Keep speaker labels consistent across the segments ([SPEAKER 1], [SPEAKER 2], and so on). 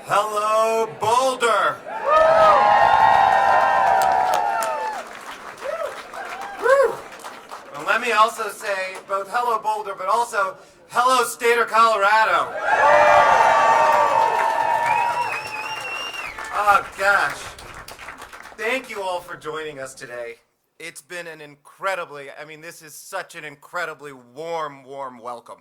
[SPEAKER 1] Hello, Boulder! Woo. And let me also say both hello, Boulder, but also hello, state of Colorado. Oh, gosh. Thank you all for joining us today. It's been this is such an incredibly warm welcome.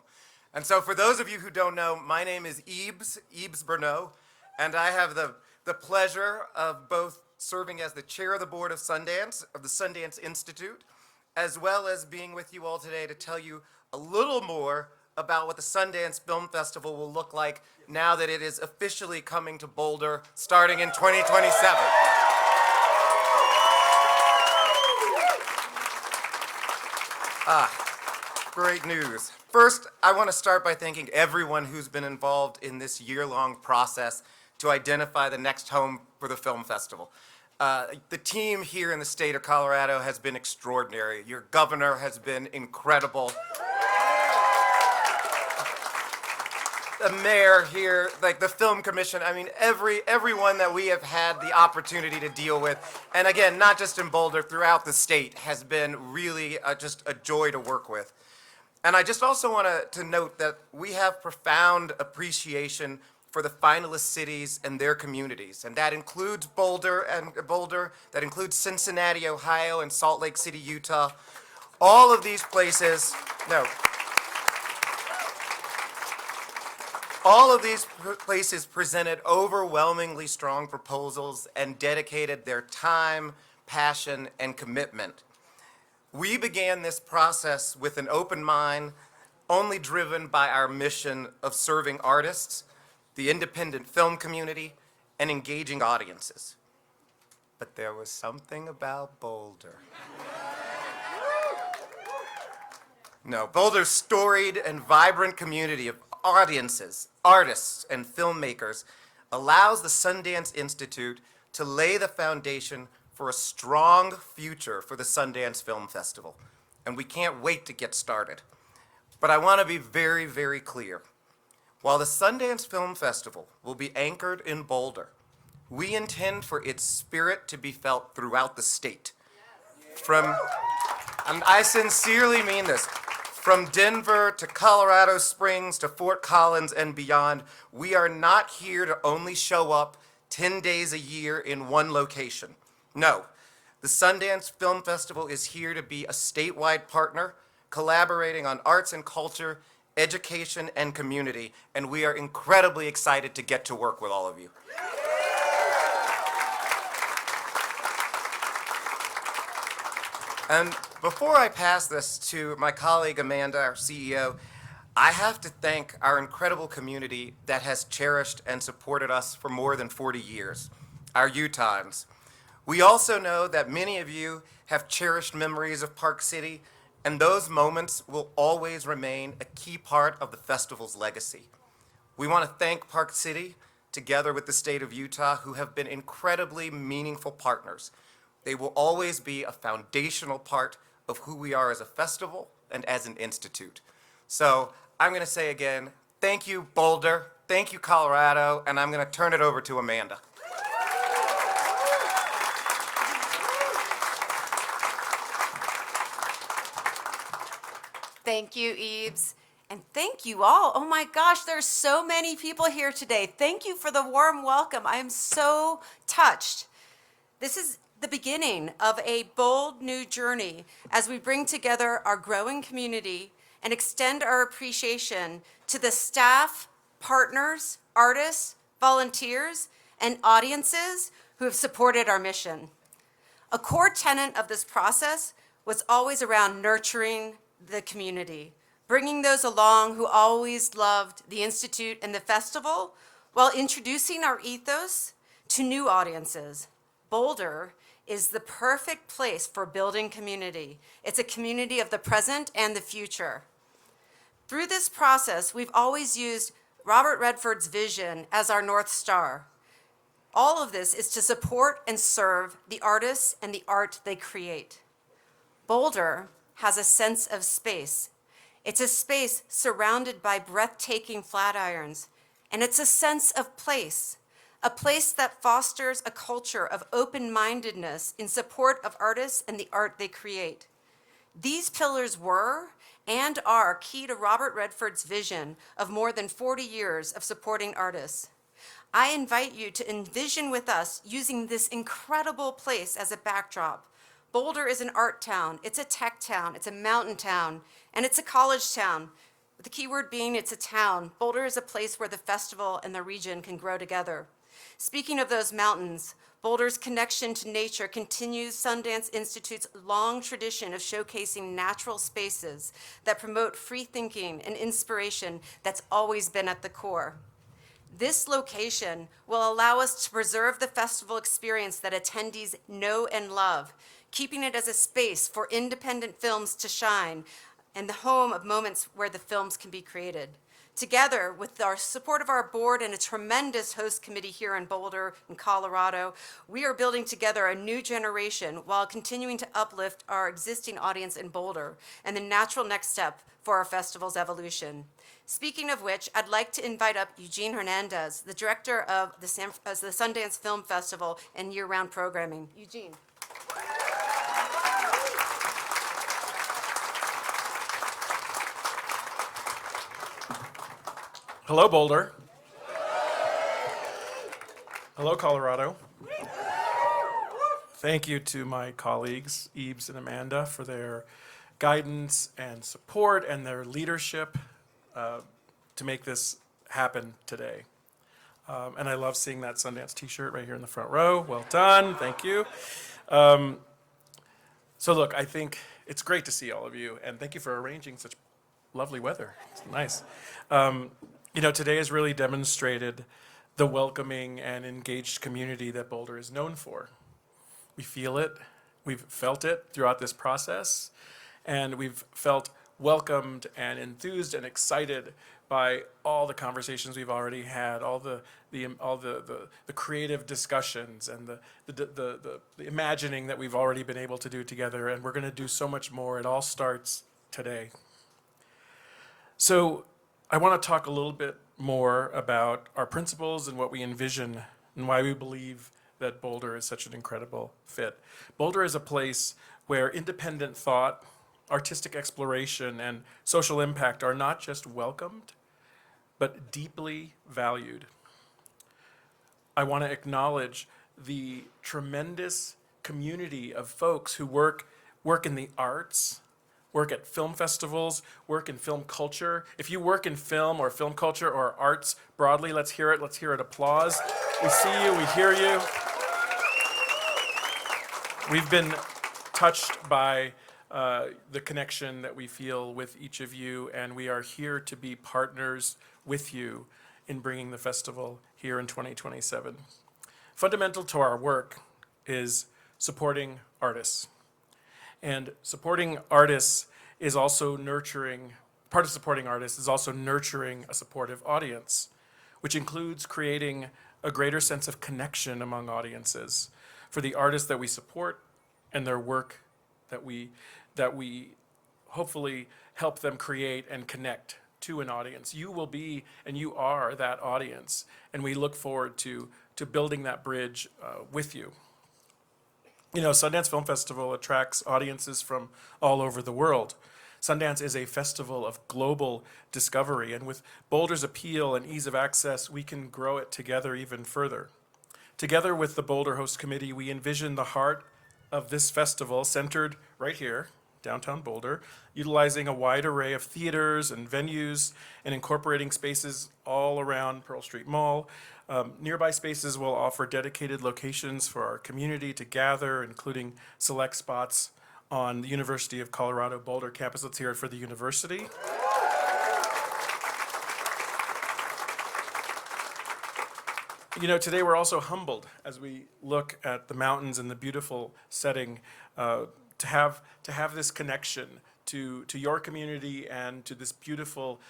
[SPEAKER 1] And so for those of you who don't know, my name is Yves Bernot, and I have the pleasure of both serving as the chair of the board of Sundance, of the Sundance Institute, as well as being with you all today to tell you a little more about what the Sundance Film Festival will look like now that it is officially coming to Boulder starting in 2027. Great news. First, I want to start by thanking everyone who's been involved in this year-long process to identify the next home for the film festival. The team here in the state of Colorado has been extraordinary. Your governor has been incredible. The mayor here, like the film commission, everyone that we have had the opportunity to deal with, and again, not just in Boulder, throughout the state, has been really just a joy to work with. And I just also want to note that we have profound appreciation for the finalist cities and their communities, and that includes Boulder, that includes Cincinnati, Ohio, and Salt Lake City, Utah. All of these places, presented overwhelmingly strong proposals and dedicated their time, passion, and commitment. We began this process with an open mind, only driven by our mission of serving artists, the independent film community, and engaging audiences. But there was something about Boulder. Boulder's storied and vibrant community of audiences, artists, and filmmakers allows the Sundance Institute to lay the foundation for a strong future for the Sundance Film Festival. And we can't wait to get started. But I want to be very, very clear. While the Sundance Film Festival will be anchored in Boulder, we intend for its spirit to be felt throughout the state. And I sincerely mean this. From Denver to Colorado Springs to Fort Collins and beyond, we are not here to only show up 10 days a year in one location. No, the Sundance Film Festival is here to be a statewide partner, collaborating on arts and culture, education, and community, and we are incredibly excited to get to work with all of you. And before I pass this to my colleague Amanda, our CEO, I have to thank our incredible community that has cherished and supported us for more than 40 years, our Utahns. We also know that many of you have cherished memories of Park City, and those moments will always remain a key part of the festival's legacy. We want to thank Park City, together with the state of Utah, who have been incredibly meaningful partners. They will always be a foundational part of who we are as a festival and as an institute. So I'm going to say again, thank you, Boulder, thank you, Colorado, and I'm going to turn it over to Amanda.
[SPEAKER 2] Thank you, Yves. And thank you all. Oh my gosh, there's so many people here today. Thank you for the warm welcome. I am so touched. This is the beginning of a bold new journey as we bring together our growing community and extend our appreciation to the staff, partners, artists, volunteers, and audiences who have supported our mission. A core tenet of this process was always around nurturing the community, bringing those along who always loved the Institute and the festival while introducing our ethos to new audiences. Boulder is the perfect place for building community. It's a community of the present and the future. Through this process, we've always used Robert Redford's vision as our North Star. All of this is to support and serve the artists and the art they create. Boulder has a sense of space. It's a space surrounded by breathtaking flat irons, and it's a sense of place, a place that fosters a culture of open-mindedness in support of artists and the art they create. These pillars were and are key to Robert Redford's vision of more than 40 years of supporting artists. I invite you to envision with us using this incredible place as a backdrop. Boulder is an art town, it's a tech town, it's a mountain town, and it's a college town. The key word being it's a town. Boulder is a place where the festival and the region can grow together. Speaking of those mountains, Boulder's connection to nature continues Sundance Institute's long tradition of showcasing natural spaces that promote free thinking and inspiration that's always been at the core. This location will allow us to preserve the festival experience that attendees know and love, keeping it as a space for independent films to shine and the home of moments where the films can be created. Together, with our support of our board and a tremendous host committee here in Boulder, in Colorado, we are building together a new generation while continuing to uplift our existing audience in Boulder and the natural next step for our festival's evolution. Speaking of which, I'd like to invite up Eugene Hernandez, the director of the Sundance Film Festival and year-round programming. Eugene.
[SPEAKER 3] Hello, Boulder. Hello, Colorado. Thank you to my colleagues, Ebes and Amanda, for their guidance and support and their leadership to make this happen today. And I love seeing that Sundance t-shirt right here in the front row. Well done, thank you. So look, I think it's great to see all of you, and thank you for arranging such lovely weather. It's nice. You know, today has really demonstrated the welcoming and engaged community that Boulder is known for. We feel it, we've felt it throughout this process, and we've felt welcomed and enthused and excited by all the conversations we've already had, all the creative discussions and the imagining that we've already been able to do together, and we're going to do so much more. It all starts today. So I want to talk a little bit more about our principles and what we envision and why we believe that Boulder is such an incredible fit. Boulder is a place where independent thought, artistic exploration, and social impact are not just welcomed, but deeply valued. I want to acknowledge the tremendous community of folks who work in the arts, work at film festivals, work in film culture. If you work in film or film culture or arts broadly, let's hear it. Let's hear it. Applause. We see you. We hear you. We've been touched by the connection that we feel with each of you, and we are here to be partners with you in bringing the festival here in 2027. Fundamental to our work is supporting artists. And supporting artists is also nurturing, part of supporting artists is also nurturing a supportive audience, which includes creating a greater sense of connection among audiences for the artists that we support and their work that we hopefully help them create and connect to an audience. You will be, and you are that audience, and we look forward to building that bridge with you. You know, Sundance Film Festival attracts audiences from all over the world. Sundance is a festival of global discovery, and with Boulder's appeal and ease of access, we can grow it together even further. Together with the Boulder Host Committee, we envision the heart of this festival centered right here, downtown Boulder, utilizing a wide array of theaters and venues and incorporating spaces all around Pearl Street Mall. Nearby spaces will offer dedicated locations for our community to gather, including select spots on the University of Colorado Boulder campus. Let's hear it for the university. You know, today we're also humbled as we look at the mountains and the beautiful setting to have this connection to your community and to this beautiful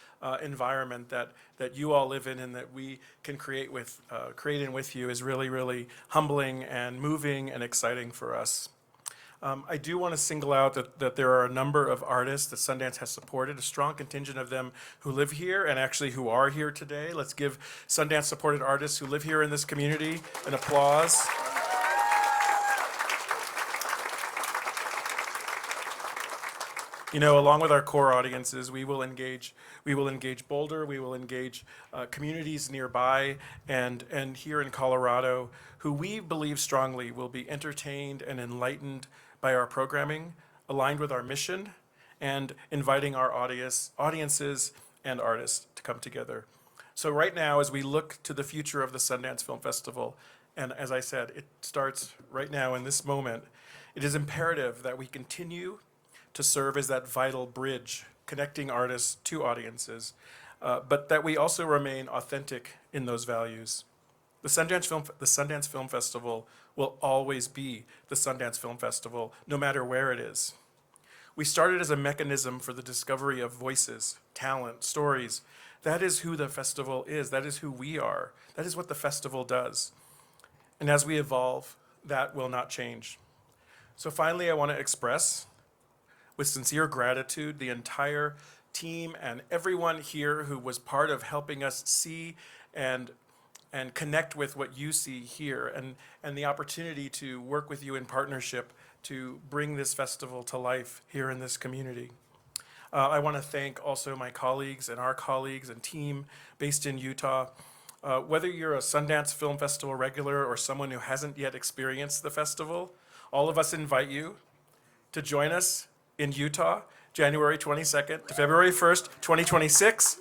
[SPEAKER 3] environment that you all live in and that we can create in with you is really, really humbling and moving and exciting for us. I do want to single out that there are a number of artists that Sundance has supported, a strong contingent of them who live here and actually who are here today. Let's give Sundance-supported artists who live here in this community an applause. You know, along with our core audiences, we will engage Boulder, we will engage communities nearby and here in Colorado, who we believe strongly will be entertained and enlightened by our programming, aligned with our mission, and inviting our audiences and artists to come together. So right now, as we look to the future of the Sundance Film Festival, and as I said, it starts right now in this moment, it is imperative that we continue to serve as that vital bridge connecting artists to audiences, but that we also remain authentic in those values. The Sundance Film Festival will always be the Sundance Film Festival, no matter where it is. We started as a mechanism for the discovery of voices, talent, stories. That is who the festival is. That is who we are. That is what the festival does. And as we evolve, that will not change. So finally, I want to express with sincere gratitude the entire team and everyone here who was part of helping us see and connect with what you see here, and the opportunity to work with you in partnership to bring this festival to life here in this community. I want to thank also my colleagues and our colleagues and team based in Utah. Whether you're a Sundance Film Festival regular or someone who hasn't yet experienced the festival, all of us invite you to join us in Utah, January 22nd to February 1st, 2026,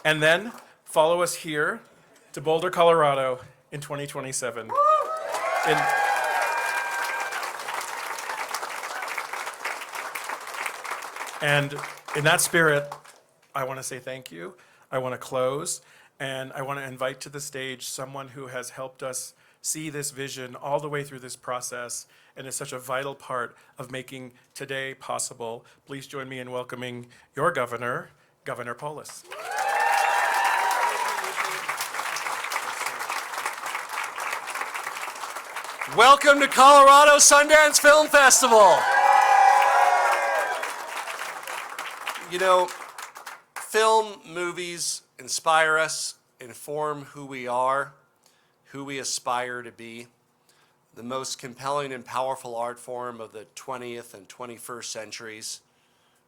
[SPEAKER 3] and then follow us here to Boulder, Colorado in 2027. And in that spirit, I want to say thank you. I want to close, and I want to invite to the stage someone who has helped us see this vision all the way through this process and is such a vital part of making today possible. Please join me in welcoming your governor, Governor Polis.
[SPEAKER 4] Welcome to Colorado Sundance Film Festival. You know, film, movies inspire us, inform who we are, who we aspire to be. The most compelling and powerful art form of the 20th and 21st centuries.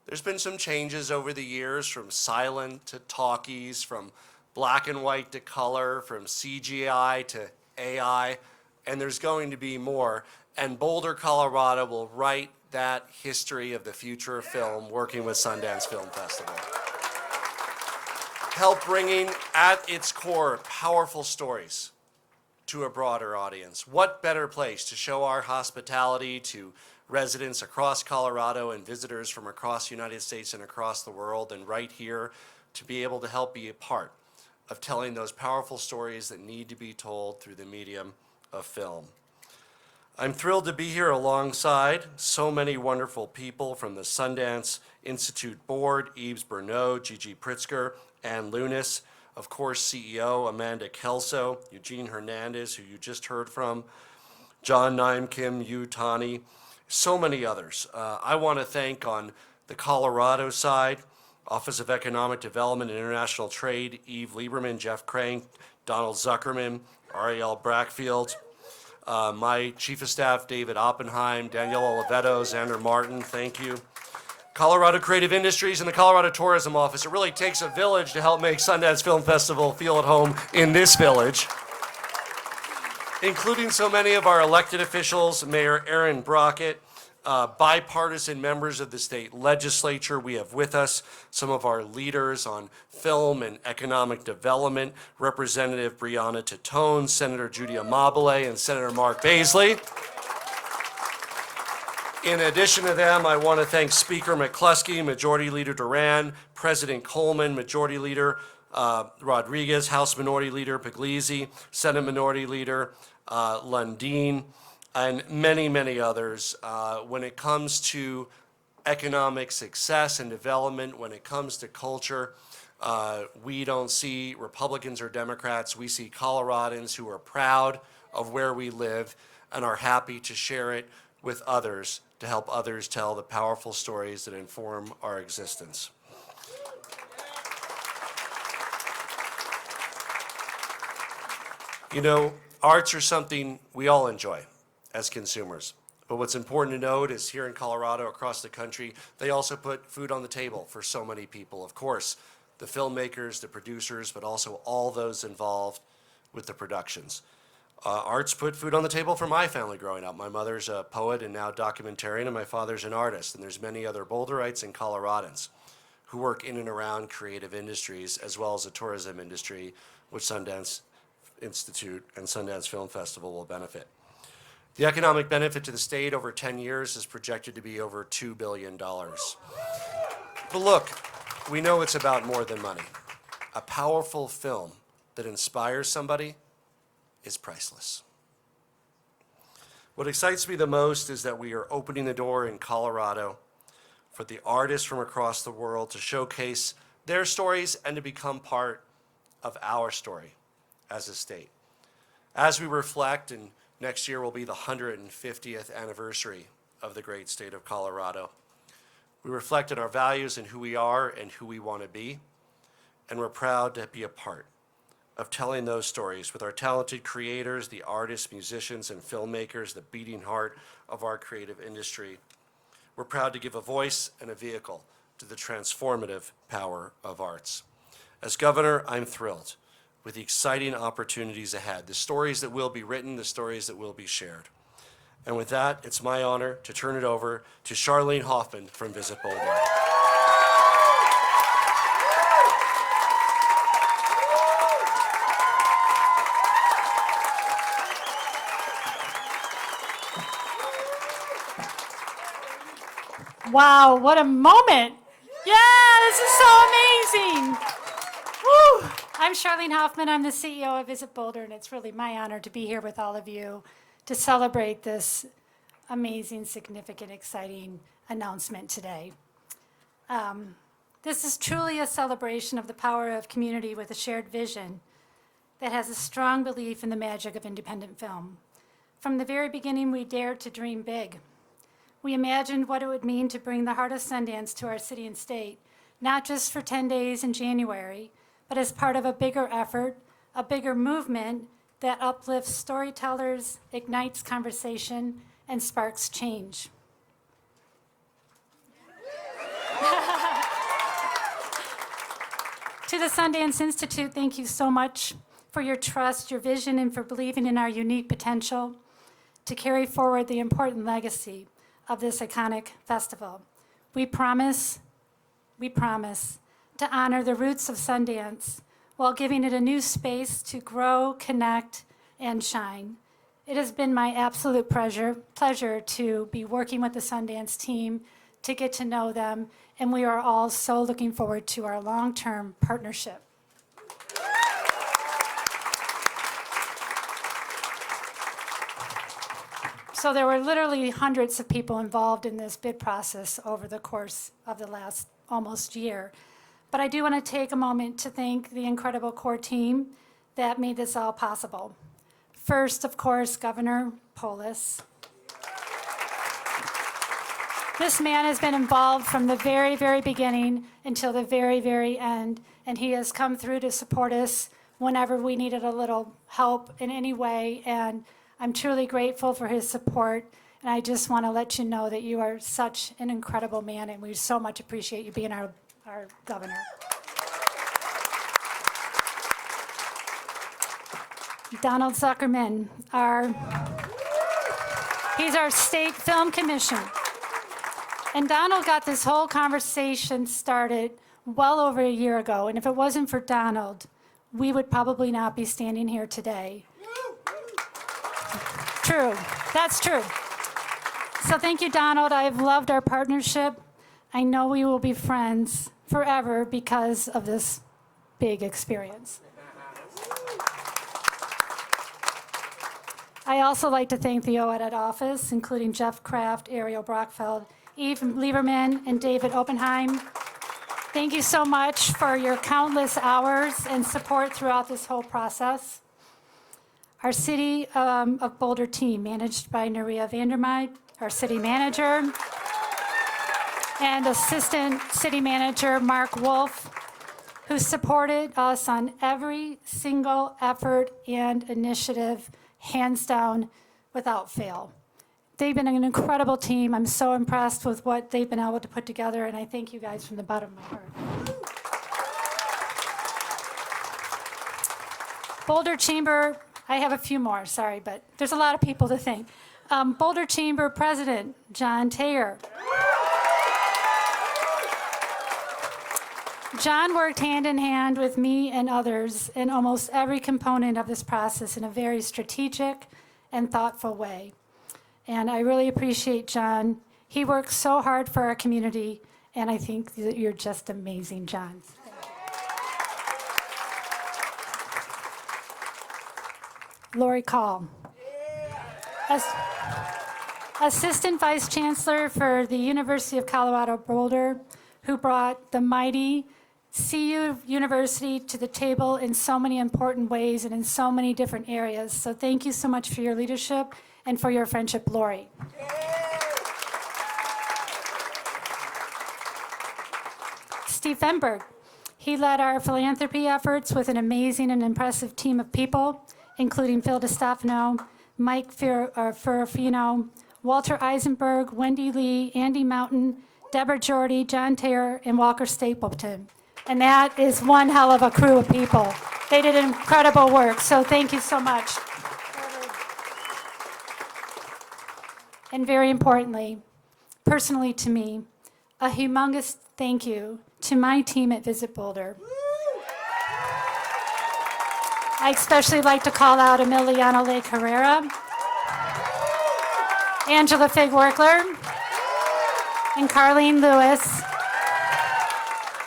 [SPEAKER 4] There's been some changes over the years, from silent to talkies, from black and white to color, from CGI to AI, and there's going to be more. And Boulder, Colorado will write that history of the future of film, working with Sundance Film Festival. Help bringing at its core powerful stories to a broader audience. What better place to show our hospitality to residents across Colorado and visitors from across the United States and across the world than right here, to be able to help be a part of telling those powerful stories that need to be told through the medium of film. I'm thrilled to be here alongside so many wonderful people from the Sundance Institute Board, Yves Bernaud, Gigi Pritzker, Ann Lunis, of course, CEO Amanda Kelso, Eugene Hernandez, who you just heard from, John Naim Kim, Yu Tani, so many others. I want to thank on the Colorado side, Office of Economic Development and International Trade, Eve Lieberman, Jeff Crank, Donald Zuckerman, Ariel Brackfield, my Chief of Staff, David Oppenheim, Danielle Oliveto, Xander Martin, thank you. Colorado Creative Industries and the Colorado Tourism Office. It really takes a village to help make Sundance Film Festival feel at home in this village, including so many of our elected officials, Mayor Aaron Brockett, bipartisan members of the state legislature. We have with us some of our leaders on film and economic development, Representative Brianna Titone, Senator Judy Amabile, and Senator Mark Baisley. In addition to them, I want to thank Speaker McCluskey, Majority Leader Duran, President Coleman, Majority Leader Rodriguez, House Minority Leader Puglisi, Senate Minority Leader Lundin, and many, many others. When it comes to economic success and development, when it comes to culture, we don't see Republicans or Democrats. We see Coloradans who are proud of where we live and are happy to share it with others to help others tell the powerful stories that inform our existence. You know, arts are something we all enjoy as consumers. But what's important to note is here in Colorado, across the country, they also put food on the table for so many people. Of course, the filmmakers, the producers, but also all those involved with the productions. Arts put food on the table for my family growing up. My mother's a poet and now documentarian, and my father's an artist. And there's many other Boulderites and Coloradans who work in and around creative industries, as well as the tourism industry, which Sundance Institute and Sundance Film Festival will benefit. The economic benefit to the state over 10 years is projected to be over $2 billion. But look, we know it's about more than money. A powerful film that inspires somebody is priceless. What excites me the most is that we are opening the door in Colorado for the artists from across the world to showcase their stories and to become part of our story as a state. As we reflect, and next year will be the 150th anniversary of the great state of Colorado, we reflect on our values and who we are and who we want to be, and we're proud to be a part of telling those stories with our talented creators, the artists, musicians, and filmmakers, the beating heart of our creative industry. We're proud to give a voice and a vehicle to the transformative power of arts. As governor, I'm thrilled with the exciting opportunities ahead, the stories that will be written, the stories that will be shared. And with that, it's my honor to turn it over to Charlene Hoffman from Visit Boulder.
[SPEAKER 5] Wow, what a moment. Yeah, this is so amazing. Woo. I'm Charlene Hoffman. I'm the CEO of Visit Boulder, and it's really my honor to be here with all of you to celebrate this amazing, significant, exciting announcement today. This is truly a celebration of the power of community with a shared vision that has a strong belief in the magic of independent film. From the very beginning, we dared to dream big. We imagined what it would mean to bring the heart of Sundance to our city and state, not just for 10 days in January, but as part of a bigger effort, a bigger movement that uplifts storytellers, ignites conversation, and sparks change. To the Sundance Institute, thank you so much for your trust, your vision, and for believing in our unique potential to carry forward the important legacy of this iconic festival. We promise to honor the roots of Sundance while giving it a new space to grow, connect, and shine. It has been my absolute pleasure to be working with the Sundance team, to get to know them, and we are all so looking forward to our long-term partnership. So there were literally hundreds of people involved in this bid process over the course of the last almost year. But I do want to take a moment to thank the incredible core team that made this all possible. First, of course, Governor Polis. This man has been involved from the very, very beginning until the very, very end, and he has come through to support us whenever we needed a little help in any way, and I'm truly grateful for his support, and I just want to let you know that you are such an incredible man, and we so much appreciate you being our governor. Donald Zuckerman, he's our state film commission. And Donald got this whole conversation started well over a year ago, and if it wasn't for Donald, we would probably not be standing here today. True, that's true. So thank you, Donald. I've loved our partnership. I know we will be friends forever because of this big experience. I also like to thank the OED office, including Jeff Kraft, Ariel Brockfeld, Eve Lieberman, and David Oppenheim. Thank you so much for your countless hours and support throughout this whole process. Our City of Boulder team, managed by Nuria Vandermeid, our city manager, and Assistant City Manager Mark Wolf, who supported us on every single effort and initiative, hands down, without fail. They've been an incredible team. I'm so impressed with what they've been able to put together, and I thank you guys from the bottom of my heart. Boulder Chamber, I have a few more, sorry, but there's a lot of people to thank. Boulder Chamber President, John Taylor. John worked hand in hand with me and others in almost every component of this process in a very strategic and thoughtful way. And I really appreciate John. He works so hard for our community, and I think that you're just amazing, John. Lori Call. Assistant Vice Chancellor for the University of Colorado Boulder, who brought the mighty CU University to the table in so many important ways and in so many different areas. So thank you so much for your leadership and for your friendship, Lori. Steve Fenberg. He led our philanthropy efforts with an amazing and impressive team of people, including Phil DiStefano, Mike Ferrafino, Walter Eisenberg, Wendy Lee, Andy Mountain, Deborah Jordy, John Taylor, and Walker Stapleton. And that is one hell of a crew of people. They did incredible work, so thank you so much. And very importantly, personally to me, a humongous thank you to my team at Visit Boulder. I especially like to call out Emiliano Lake Herrera, Angela Fig-Workler, and Carlene Lewis,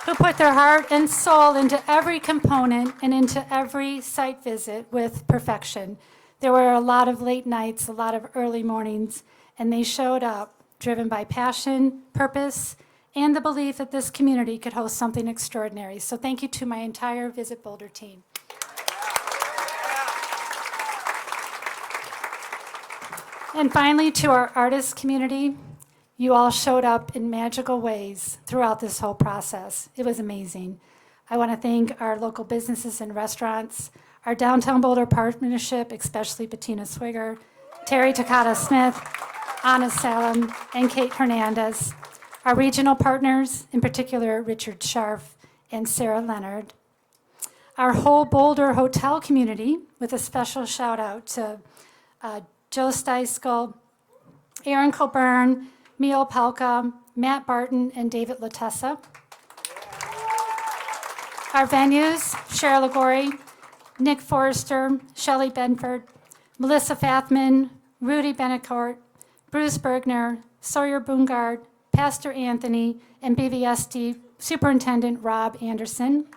[SPEAKER 5] who put their heart and soul into every component and into every site visit with perfection. There were a lot of late nights, a lot of early mornings, and they showed up driven by passion, purpose, and the belief that this community could host something extraordinary. So thank you to my entire Visit Boulder team. And finally, to our artist community, you all showed up in magical ways throughout this whole process. It was amazing. I want to thank our local businesses and restaurants, our Downtown Boulder partnership, especially Bettina Swigger, Terry Takata Smith, Anna Salem, and Kate Hernandez, our regional partners, in particular Richard Scharf and Sarah Leonard, our whole Boulder hotel community, with a special shout out to Joe Steiskell, Aaron Coburn, Mio Palka, Matt Barton, and David Latessa. Our venues, Cheryl Lagori, Nick Forrester, Shelley Benford, Melissa Fathman, Rudy Benecourt, Bruce Bergner, Sawyer Bungard, Pastor Anthony, and BVSD Superintendent Rob Anderson.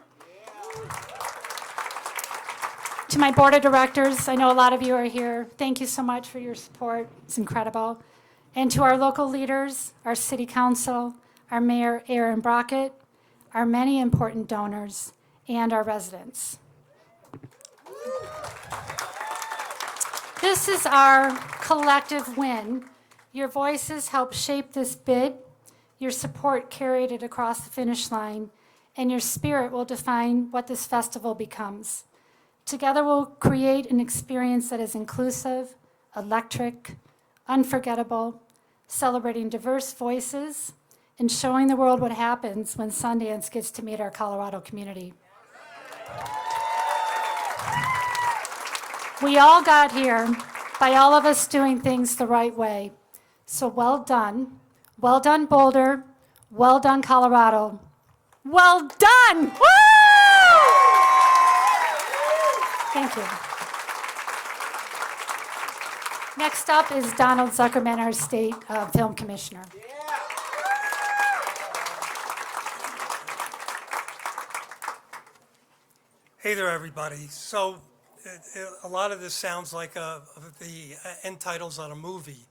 [SPEAKER 5] To my board of directors, I know a lot of you are here. Thank you so much for your support. It's incredible. And to our local leaders, our city council, our mayor, Aaron Brockett, our many important donors, and our residents. This is our collective win. Your voices helped shape this bid. Your support carried it across the finish line, and your spirit will define what this festival becomes. Together we'll create an experience that is inclusive, electric, unforgettable, celebrating diverse voices, and showing the world what happens when Sundance gets to meet our Colorado community. We all got here by all of us doing things the right way. So well done Boulder, well done Colorado, well done! Woo! Thank you. Next up is Donald Zuckerman, our state film commissioner.
[SPEAKER 6] Hey there, everybody. So a lot of this sounds like the end titles on a movie,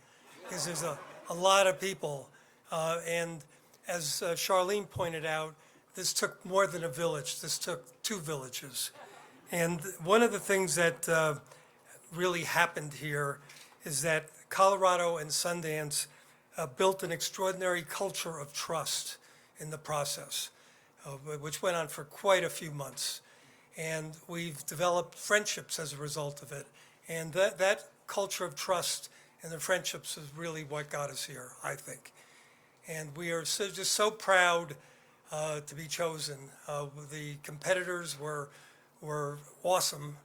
[SPEAKER 6] because there's a lot of people. And as Charlene pointed out, this took more than a village. This took 2 villages. And one of the things that really happened here is that Colorado and Sundance built an extraordinary culture of trust in the process, which went on for quite a few months. And we've developed friendships as a result of it. And that culture of trust and the friendships is really what got us here, I think. And we are just so proud to be chosen. The competitors were awesome,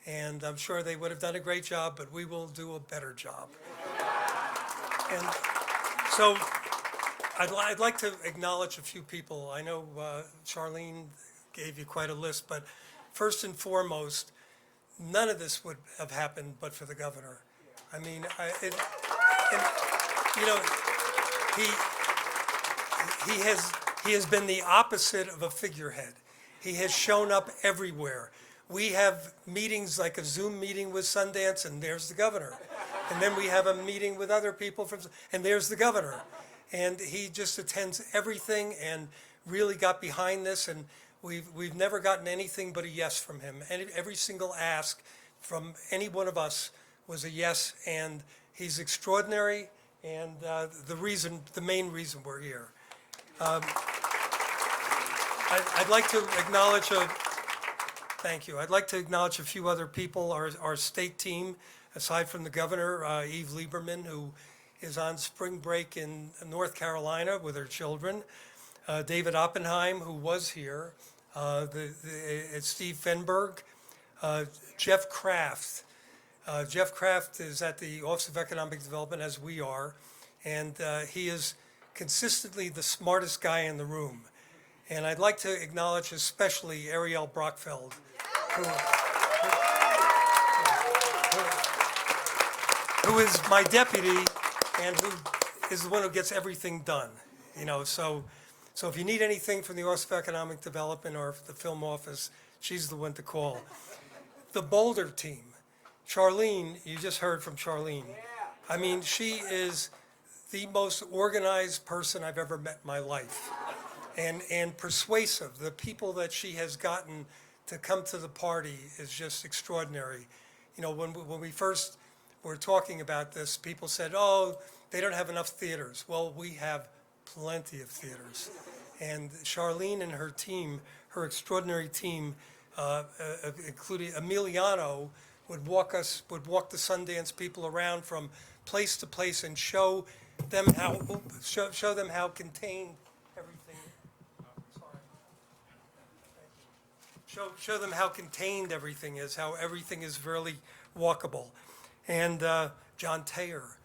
[SPEAKER 6] and I'm sure they would have done a great job, but we will do a better job. And so I'd like to acknowledge a few people. I know Charlene gave you quite a list, but first and foremost, none of this would have happened but for the governor. I mean, you know, he has been the opposite of a figurehead. He has shown up everywhere. We have meetings like a Zoom meeting with Sundance, and there's the governor. And then we have a meeting with other people and there's the governor. And he just attends everything and really got behind this, and we've never gotten anything but a yes from him. And every single ask from any one of us was a yes, and he's extraordinary, and the main reason we're here. I'd like to acknowledge thank you. I'd like to acknowledge a few other people, our state team, aside from the governor, Eve Lieberman, who is on spring break in North Carolina with her children, David Oppenheim, who was here, Steve Fenberg, Jeff Kraft. Jeff Kraft is at the Office of Economic Development, as we are, and he is consistently the smartest guy in the room. And I'd like to acknowledge especially Ariel Brockfeld, who is my deputy and who is the one who gets everything done. You know, so if you need anything from the Office of Economic Development or the film office, she's the one to call. The Boulder team, Charlene, you just heard from Charlene. I mean, she is the most organized person I've ever met in my life, and persuasive. The people that she has gotten to come to the party is just extraordinary. You know, when we first were talking about this, people said, oh, they don't have enough theaters. Well, we have plenty of theaters. And Charlene and her team, her extraordinary team, including Emiliano, would walk the Sundance people around from place to place and show them how contained everything. Show them how contained everything is, how everything is really walkable. And John Taylor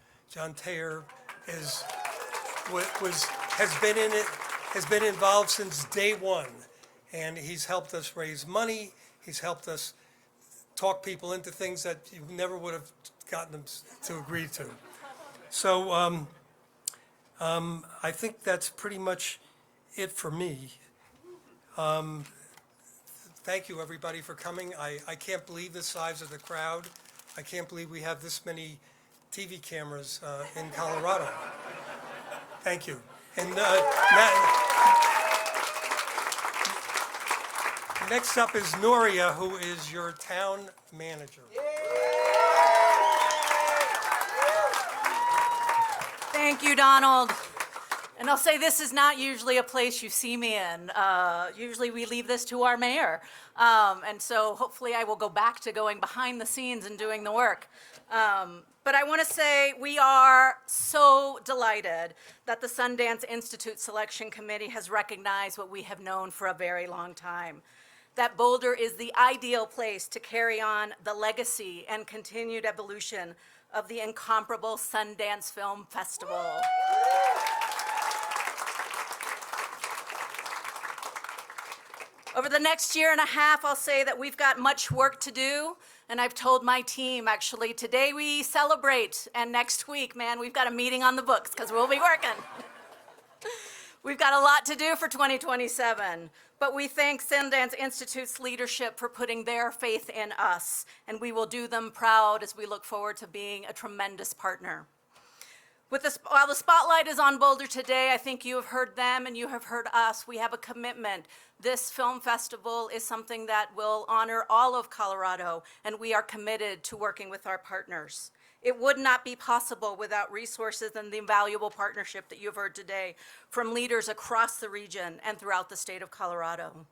[SPEAKER 6] has been involved since day one, and he's helped us raise money. He's helped us talk people into things that you never would have gotten them to agree to. So I think that's pretty much it for me. Thank you, everybody, for coming. I can't believe the size of the crowd. I can't believe we have this many TV cameras in Colorado. Thank you. And next up is Nuria, who is your town manager.
[SPEAKER 7] Thank you, Donald. And I'll say this is not usually a place you see me in. Usually we leave this to our mayor. And so hopefully I will go back to going behind the scenes and doing the work. But I want to say we are so delighted that the Sundance Institute Selection Committee has recognized what we have known for a very long time, that Boulder is the ideal place to carry on the legacy and continued evolution of the incomparable Sundance Film Festival. Over the next year and a half, I'll say that we've got much work to do, and I've told my team, actually, today we celebrate, and next week, man, we've got a meeting on the books, because we'll be working. We've got a lot to do for 2027, but we thank Sundance Institute's leadership for putting their faith in us, and we will do them proud as we look forward to being a tremendous partner. While the spotlight is on Boulder today, I think you have heard them and you have heard us. We have a commitment. This film festival is something that will honor all of Colorado, and we are committed to working with our partners. It would not be possible without resources and the invaluable partnership that you've heard today from leaders across the region and throughout the state of Colorado.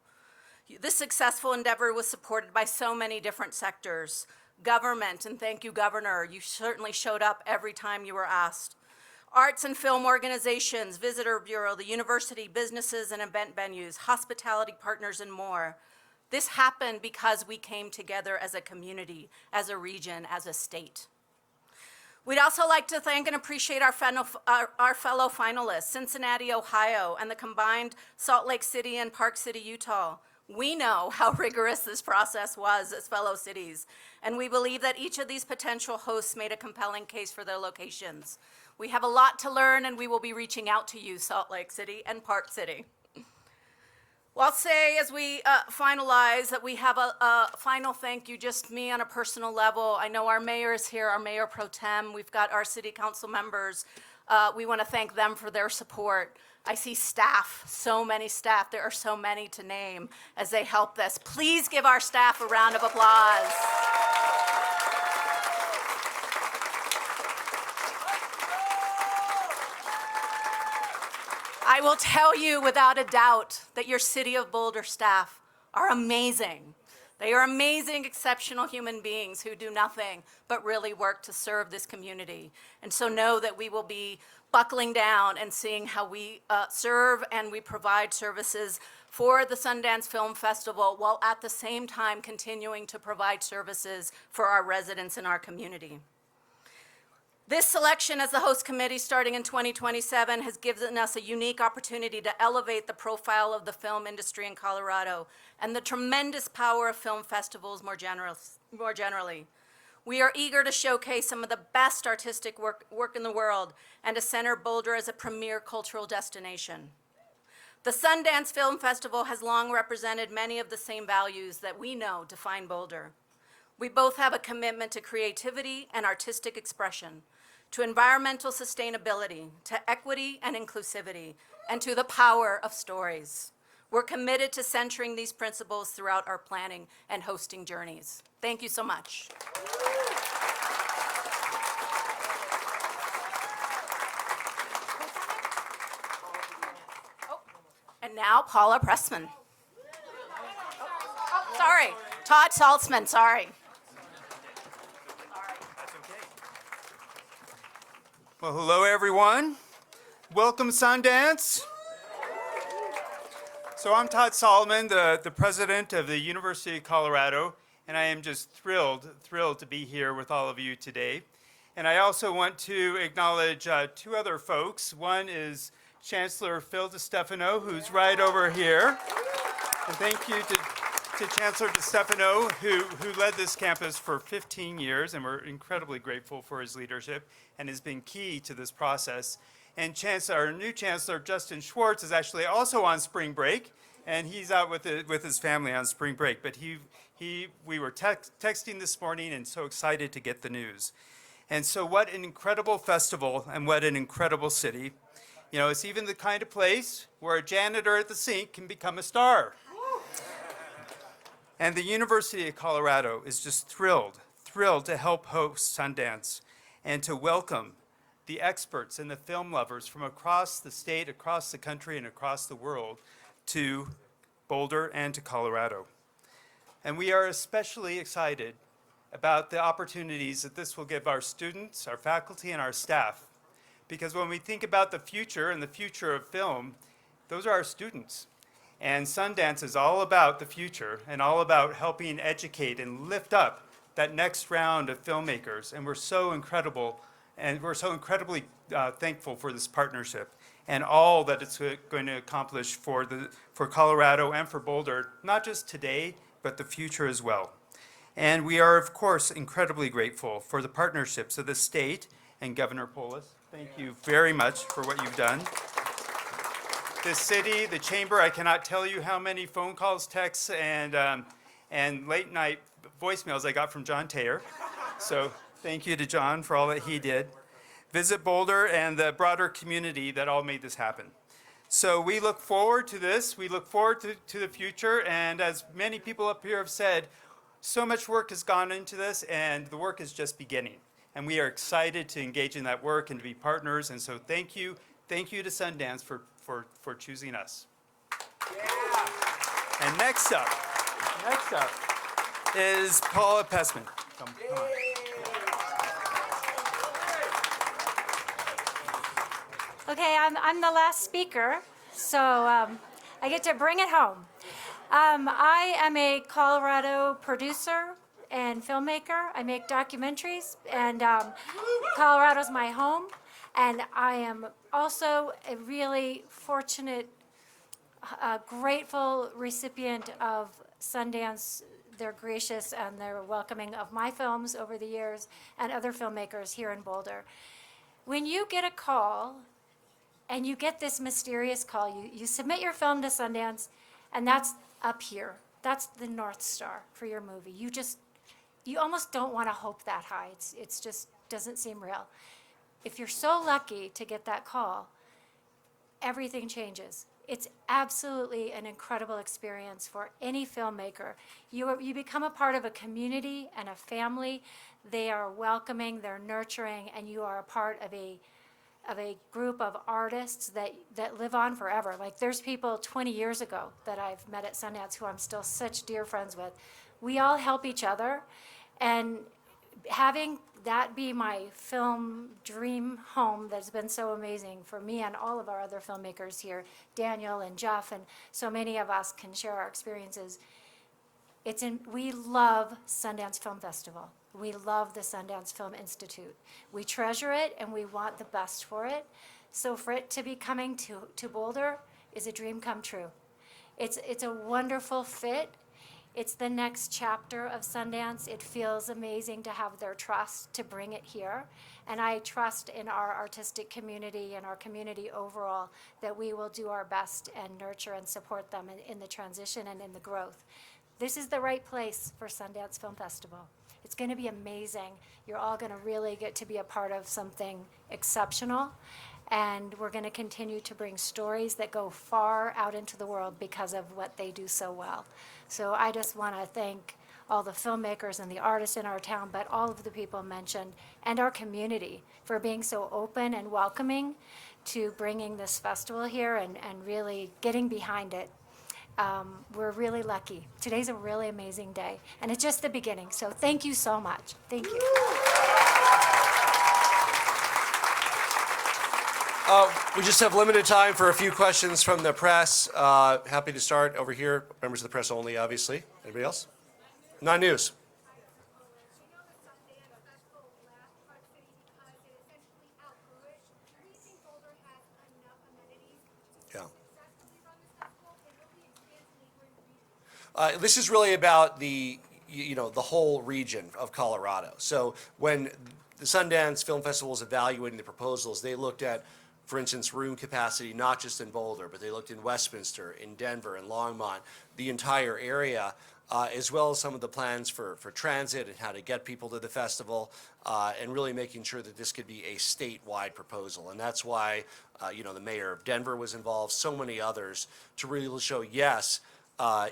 [SPEAKER 7] This successful endeavor was supported by so many different sectors. Government, and thank you, Governor, you certainly showed up every time you were asked. Arts and film organizations, Visitor Bureau, the university, businesses and event venues, hospitality partners, and more. This happened because we came together as a community, as a region, as a state. We'd also like to thank and appreciate our fellow finalists, Cincinnati, Ohio, and the combined Salt Lake City and Park City, Utah. We know how rigorous this process was as fellow cities, and we believe that each of these potential hosts made a compelling case for their locations. We have a lot to learn, and we will be reaching out to you, Salt Lake City and Park City. Well, I'll say as we finalize that we have a final thank you, just me on a personal level. I know our mayor is here, our mayor pro tem. We've got our city council members. We want to thank them for their support. I see staff, so many staff. There are so many to name as they help this. Please give our staff a round of applause. I will tell you without a doubt that your City of Boulder staff are amazing. They are amazing, exceptional human beings who do nothing but really work to serve this community. And so know that we will be buckling down and seeing how we serve and we provide services for the Sundance Film Festival while at the same time continuing to provide services for our residents in our community. This selection as the host committee starting in 2027 has given us a unique opportunity to elevate the profile of the film industry in Colorado and the tremendous power of film festivals more generally. We are eager to showcase some of the best artistic work in the world and to center Boulder as a premier cultural destination. The Sundance Film Festival has long represented many of the same values that we know define Boulder. We both have a commitment to creativity and artistic expression, to environmental sustainability, to equity and inclusivity, and to the power of stories. We're committed to centering these principles throughout our planning and hosting journeys. Thank you so much. And now, Paula Pressman. Sorry, Todd Saltzman, sorry.
[SPEAKER 8] Well, hello, everyone. Welcome, Sundance. So I'm Todd Solomon, the president of the University of Colorado, and I am just thrilled to be here with all of you today. And I also want to acknowledge two other folks. One is Chancellor Phil DeStefano, who's right over here. And thank you to Chancellor DeStefano, who led this campus for 15 years, and we're incredibly grateful for his leadership and has been key to this process. And our new Chancellor, Justin Schwartz, is actually also on spring break, and he's out with his family on spring break. But we were texting this morning and so excited to get the news. And so what an incredible festival and what an incredible city. You know, it's even the kind of place where a janitor at the sink can become a star. And the University of Colorado is just thrilled to help host Sundance and to welcome the experts and the film lovers from across the state, across the country, and across the world to Boulder and to Colorado. And we are especially excited about the opportunities that this will give our students, our faculty, and our staff. Because when we think about the future and the future of film, those are our students. And Sundance is all about the future and all about helping educate and lift up that next round of filmmakers. And we're so incredibly thankful for this partnership and all that it's going to accomplish for Colorado and for Boulder, not just today, but the future as well. And we are, of course, incredibly grateful for the partnerships of the state and Governor Polis. Thank you very much for what you've done. The city, the chamber, I cannot tell you how many phone calls, texts, and late night voicemails I got from John Taylor. So thank you to John for all that he did. Visit Boulder and the broader community that all made this happen. So we look forward to this. We look forward to the future. And as many people up here have said, so much work has gone into this, and the work is just beginning. and we are excited to engage in that work and to be partners. And so thank you to Sundance for choosing us. Yeah. And next up is Paula Pessman. Come on.
[SPEAKER 5] Okay, I'm the last speaker, so I get to bring it home. I am a Colorado producer and filmmaker. I make documentaries, and Colorado's my home. And I am also a really fortunate, grateful recipient of Sundance. They're gracious and they're welcoming of my films over the years and other filmmakers here in Boulder. When you get a call, and you get this mysterious call, you submit your film to Sundance, and that's up here. That's the North Star for your movie. You almost don't want to hope that high. It's just doesn't seem real. If you're so lucky to get that call, everything changes. It's absolutely an incredible experience for any filmmaker. You become a part of a community and a family. They are welcoming, they're nurturing, and you are a part of a group of artists that live on forever. Like, there's people 20 years ago that I've met at Sundance who I'm still such dear friends with. We all help each other, and having that be my film dream home that's been so amazing for me and all of our other filmmakers here, Daniel and Jeff, and so many of us can share our experiences. We love Sundance Film Festival. We love the Sundance Film Institute. We treasure it and we want the best for it. So for it to be coming to Boulder is a dream come true. It's a wonderful fit. It's the next chapter of Sundance. It feels amazing to have their trust to bring it here. And I trust in our artistic community and our community overall that we will do our best and nurture and support them in the transition and in the growth. This is the right place for Sundance Film Festival. It's going to be amazing. You're all going to really get to be a part of something exceptional. And we're going to continue to bring stories that go far out into the world because of what they do so well. So I just want to thank all the filmmakers and the artists in our town, but all of the people mentioned, and our community for being so open and welcoming to bringing this festival here and really getting behind it. We're really lucky. Today's a really amazing day, and it's just the beginning. So thank you so much. Thank you.
[SPEAKER 4] We just have limited time for a few questions from the press. Happy to start over here. Members of the press only, obviously. Anybody else? Nine News. Yeah. This is really about the whole region of Colorado. So when the Sundance Film Festival was evaluating the proposals, they looked at, for instance, room capacity, not just in Boulder, but they looked in Westminster, in Denver, in Longmont, the entire area, as well as some of the plans for transit and how to get people to the festival, and really making sure that this could be a statewide proposal. And that's why, the mayor of Denver was involved, so many others, to really show, yes,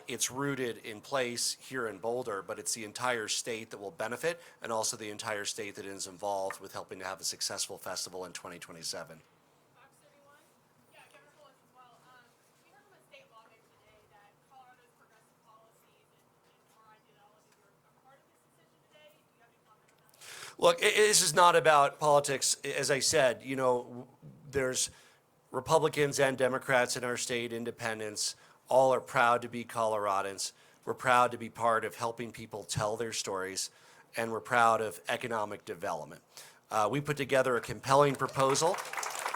[SPEAKER 4] it's rooted in place here in Boulder, but it's the entire state that will benefit, and also the entire state that is involved with helping to have a successful festival in 2027. Look, this is not about politics. As I said, there's Republicans and Democrats in our state, independents, all are proud to be Coloradans. We're proud to be part of helping people tell their stories, and we're proud of economic development. We put together a compelling proposal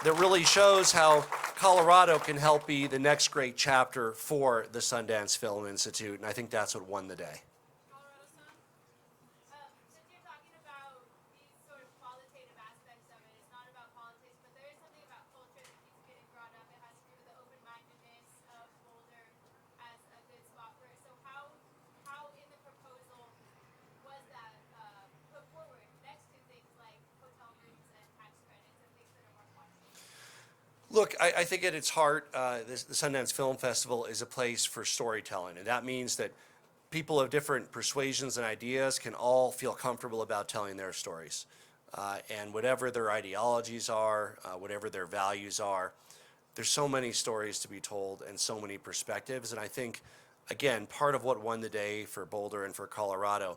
[SPEAKER 4] that really shows how Colorado can help be the next great chapter for the Sundance Film Institute, and I think that's what won the day. Look, I think at its heart, the Sundance Film Festival is a place for storytelling, and that means that people of different persuasions and ideas can all feel comfortable about telling their stories. and whatever their ideologies are, whatever their values are, there's so many stories to be told and so many perspectives. And I think, again, part of what won the day for Boulder and for Colorado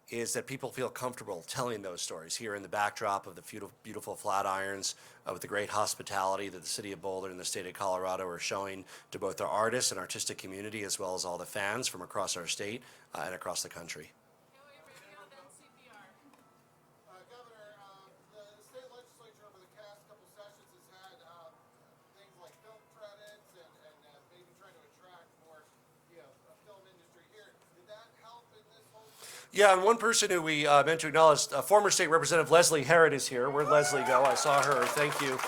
[SPEAKER 4] is that people feel comfortable telling those stories here in the backdrop of the beautiful Flatirons, with the great hospitality that the city of Boulder and the state of Colorado are showing to both our artists and artistic community, as well as all the fans from across our state and across the country.
[SPEAKER 9] Governor, the state legislature over the past couple sessions has had things like film credits and maybe trying to attract more film industry here. Did that help in this whole thing?
[SPEAKER 4] Yeah, and one person who we meant to acknowledge, former state representative Leslie Herod is here. Where'd Leslie go? I saw her. Thank you.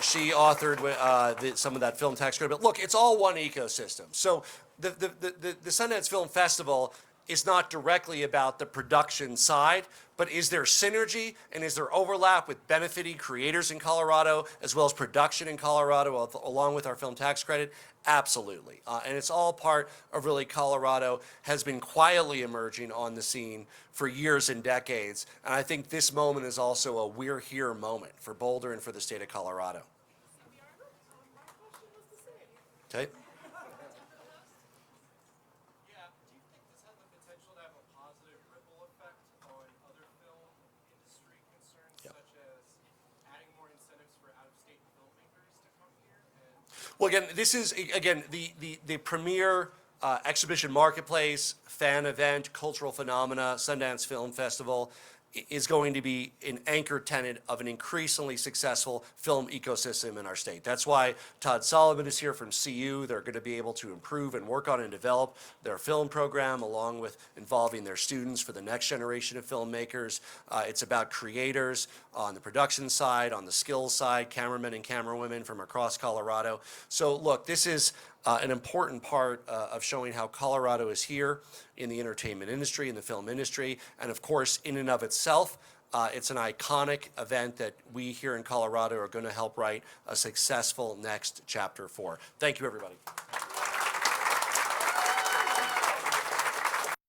[SPEAKER 4] She authored some of that film tax credit. But look, it's all one ecosystem. So the Sundance Film Festival is not directly about the production side, but is there synergy and is there overlap with benefiting creators in Colorado as well as production in Colorado along with our film tax credit? Absolutely. And it's all part of really Colorado has been quietly emerging on the scene for years and decades. And I think this moment is also a we're here moment for Boulder and for the state of Colorado. Okay. Well, again, this is, the premier exhibition marketplace, fan event, cultural phenomena, Sundance Film Festival is going to be an anchor tenant of an increasingly successful film ecosystem in our state. That's why Todd Solomon is here from CU. They're going to be able to improve and work on and develop their film program along with involving their students for the next generation of filmmakers. It's about creators on the production side, on the skills side, cameramen and camerawomen from across Colorado. So look, this is an important part of showing how Colorado is here in the entertainment industry, in the film industry, and of course, in and of itself, it's an iconic event that we here in Colorado are going to help write a successful next chapter for. Thank you, everybody.